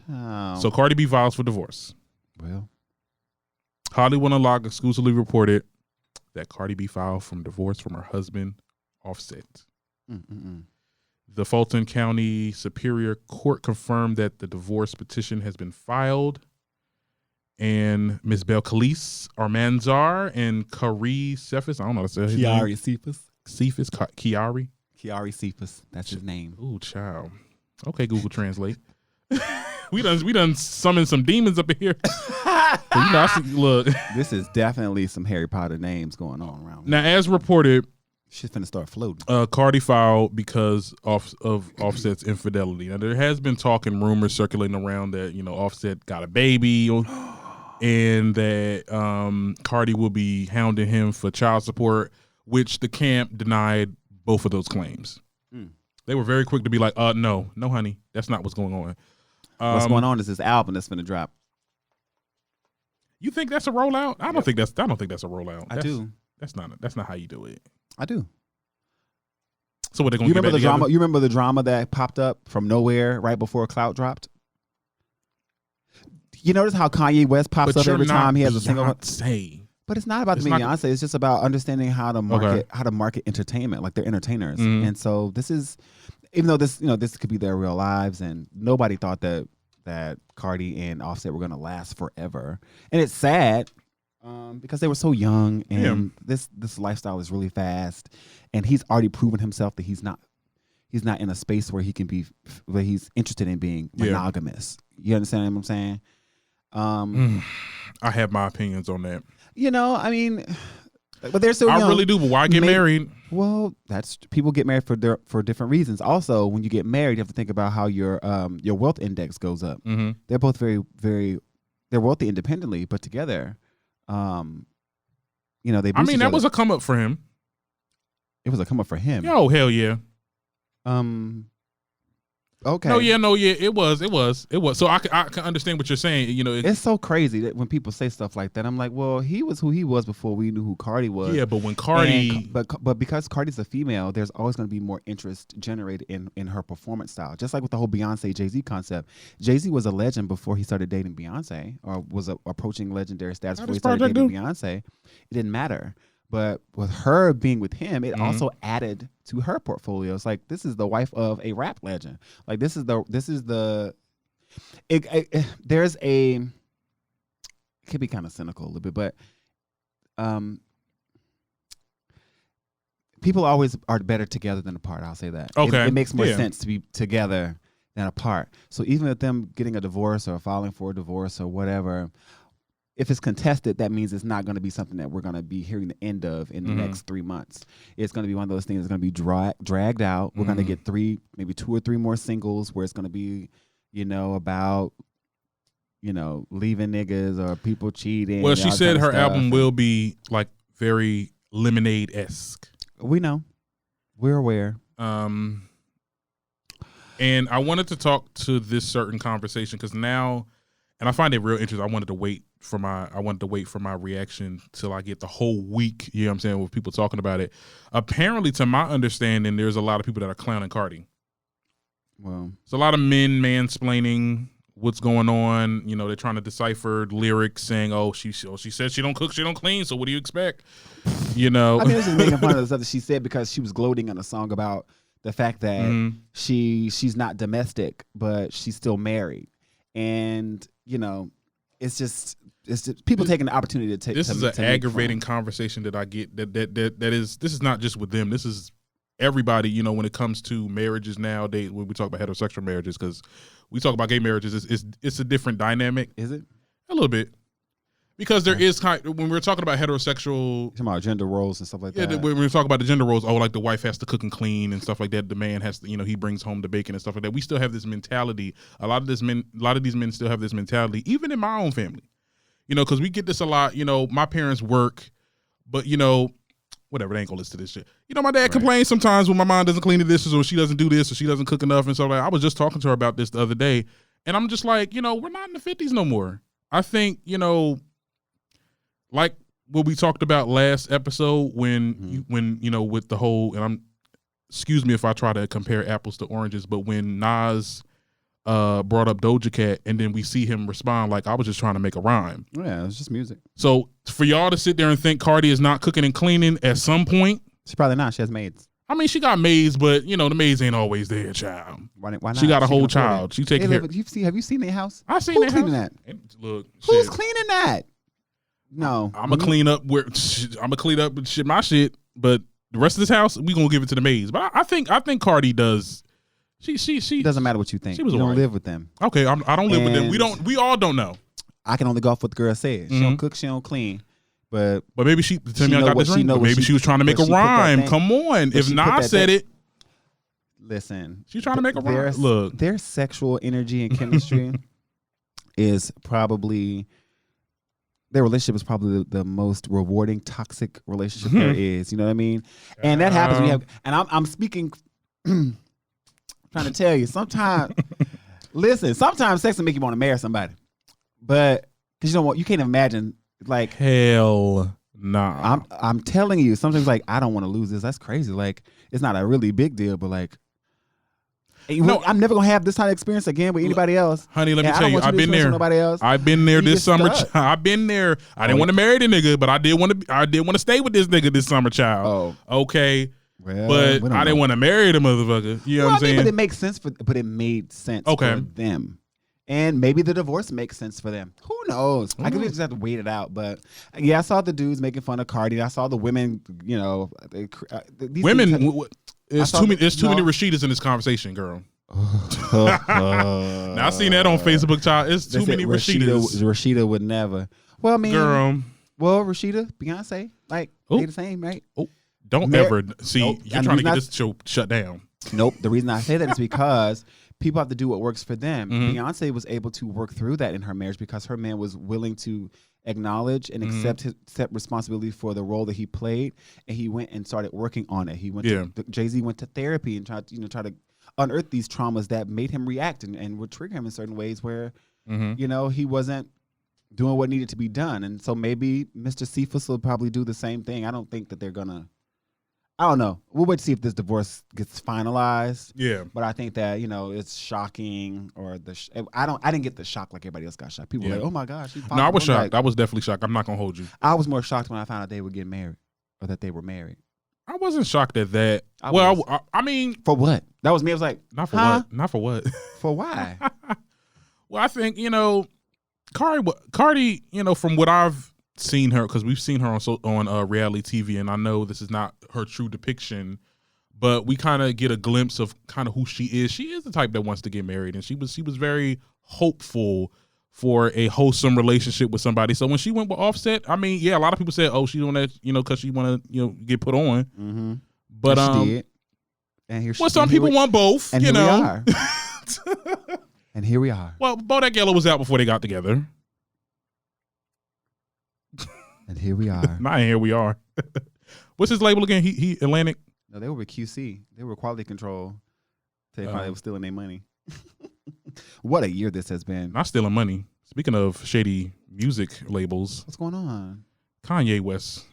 So Cardi B files for divorce. Well, Hollywood Unlocked exclusively reported that Cardi B filed from divorce from her husband, Offset. The Fulton County Superior Court confirmed that the divorce petition has been filed, and Ms. Belcalis Armanzar and Kari Cephas, I don't know how to say his name. Kiari Cephas. Kiari Cephas. That's his name. Ooh, child. Okay, Google Translate. we done summoned some demons up in here. Look. This is definitely some Harry Potter names going on around. Now, as reported, she's finna start floating. Cardi filed because of Offset's infidelity. Now, there has been talk and rumors circulating around that, Offset got a baby and that Cardi will be hounding him for child support, which the camp denied both of those claims. They were very quick to be like, no, honey, that's not what's going on. What's going on is this album that's finna drop. You think that's a rollout? I don't think that's a rollout. I do. That's not how you do it. I do. So what they're going to get back the together? drama? You remember the drama that popped up from nowhere right before Clout dropped? You notice how Kanye West pops up every time he has a single. But it's not about the Beyonce. It's just about understanding how to market entertainment. Like they're entertainers, and so this is, even though this could be their real lives, and nobody thought that Cardi and Offset were going to last forever, and it's sad because they were so young, and this lifestyle is really fast, and he's already proven himself that he's not in a space where he's interested in being monogamous. You understand what I'm saying? I have my opinions on that. I mean, but they're still young. I really do, but why get married? Well, people get married for different reasons. Also, when you get married, you have to think about how your wealth index goes up. They're both very, very, they're wealthy independently, but together, they boost each that other. was a come up for him. It was a come up for him. Oh, hell yeah. Okay. No, yeah. It was. So I can understand what you're saying. It's so crazy that when people say stuff like that, I'm like, well, he was who he was before we knew who Cardi was. Yeah, but when Cardi, but because Cardi's a female, there's always going to be more interest generated in her performance style. Just like with the whole Beyonce Jay-Z concept. Jay-Z was a legend before he started dating Beyonce, or was approaching legendary status before he started dating Beyonce. It didn't matter. But with her being with him, it also added to her portfolio. It's like, this is the wife of a rap legend. Like there's a, it could be kind of cynical a little bit, but people always are better together than apart. I'll say that. Okay. It makes more sense to be together than apart. So even with them getting a divorce or filing for a divorce or whatever, if it's contested, that means it's not going to be something that we're going to be hearing the end of in the next 3 months. It's going to be one of those things that's going to be dragged out. We're going to get maybe 2 or 3 more singles where it's going to be, about, leaving niggas or people cheating. Well, she said her album will be like very Lemonade-esque. We know. We're aware. And I wanted to talk to this certain conversation because now, and I find it real interesting. I wanted to wait for my reaction till I get the whole week. You know what I'm saying? With people talking about it. Apparently, to my understanding, there's a lot of people that are clowning Cardi. Well, it's a lot of men mansplaining what's going on. They're trying to decipher lyrics, saying, "Oh, she said she don't cook, she don't clean. So what do you expect?" I mean, it's just making fun of the stuff that she said because she was gloating on a song about the fact that she's not domestic, but she's still married, and it's just people taking the opportunity to take. This is an aggravating conversation that I get. This is not just with them. This is everybody. When it comes to marriages nowadays, when we talk about heterosexual marriages, because we talk about gay marriages, it's a different dynamic. Is it a little bit? Because there is when we're talking about heterosexual, talking about gender roles and stuff like that. Yeah, when we talk about the gender roles, like the wife has to cook and clean and stuff like that. The man has to, he brings home the bacon and stuff like that. We still have this mentality. A lot of these men still have this mentality, even in my own family. Because we get this a lot. My parents work, but whatever. They ain't gonna listen to this shit. My dad complains sometimes when my mom doesn't clean the dishes or she doesn't do this or she doesn't cook enough and stuff like that. I was just talking to her about this the other day, and I'm just like, we're not in the 50s no more. I think like what we talked about last episode when with the whole, and excuse me if I try to compare apples to oranges, but when Nas brought up Doja Cat, and then we see him respond like, I was just trying to make a rhyme. Yeah, it's just music. So for y'all to sit there and think Cardi is not cooking and cleaning at some point. She's probably not. She has maids. I mean, she got maids, but the maids ain't always there, child. Why not? She got a whole child. She taking care. Have you seen their house? I seen their house. Who's cleaning that? Look, who's cleaning that? No, I'm gonna clean up my shit, but the rest of this house we gonna give it to the maids. But I think Cardi does. She doesn't matter what you think. You don't live with them. Okay, I don't live with them. We all don't know. I can only go off what the girl said. She don't cook. She don't clean. But maybe she tell me I got this ring. Maybe she was trying to make a rhyme. Come on, if Nas said it. Listen, she's trying to make a rhyme. Look, their sexual energy and chemistry is probably. Their relationship is probably the most rewarding toxic relationship there is. You know what I mean? And that happens when you have. And I'm speaking. Trying to tell you, sometimes sex will make you want to marry somebody, but because you can't imagine like hell nah. I'm telling you, sometimes like I don't want to lose this. That's crazy. Like it's not a really big deal, but like. No, I'm never gonna have this kind of experience again with anybody else, honey. Let me tell you, I've been there. Nobody else. I've been there this summer. I've been there. I didn't want to marry the nigga, but I did want to stay with this nigga this summer, child. Oh, okay. Well, but I didn't want to marry the motherfucker. You know what I'm saying? But it makes sense but it made sense for them, and maybe the divorce makes sense for them. Who knows? I guess we just have to wait it out. But yeah, I saw the dudes making fun of Cardi. I saw the women. Women. There's too many Rashidas in this conversation, girl. Now I seen that on Facebook, child. It's too many Rashidas. Rashida would never. Well, I mean, girl. Well, Rashida, Beyonce, like they the same, right? Oh, don't ever see. Nope. You're trying to get this show shut down. Nope. The reason I say that is because people have to do what works for them. Beyonce was able to work through that in her marriage because her man was willing to acknowledge and accept responsibility for the role that he played, and he went and started working on it. He went Jay-Z went to therapy and tried to unearth these traumas that made him react and would trigger him in certain ways where he wasn't doing what needed to be done. And so maybe Mr. Cephas will probably do the same thing. I don't think that they're gonna. I don't know. We'll wait to see if this divorce gets finalized. Yeah. But I think that, it's shocking or I didn't get the shock like everybody else got shocked. People were like, oh my gosh. No, I was shocked. I was definitely shocked. I'm not going to hold you. I was more shocked when I found out they were getting married or that they were married. I wasn't shocked at that. I mean. For what? That was me. I was like. Not for what? Not for what? For why? Well, I think, Cardi, from what I've seen her, because we've seen her on reality TV, and I know this is not her true depiction, but we kind of get a glimpse of kind of who she is. She is the type that wants to get married, and she was very hopeful for a wholesome relationship with somebody. So when she went with Offset, I mean, yeah, a lot of people said, "Oh, she's doing that, because she want to, get put on." Mm-hmm. But she did. And here some people want both. And here we are. And here we are. Well, Bodak Yellow was out before they got together. And here we are. Not here we are. What's his label again? He Atlantic? No, they were with QC. They were quality control. They probably was stealing their money. What a year this has been. Not stealing money. Speaking of shady music labels. What's going on? Kanye West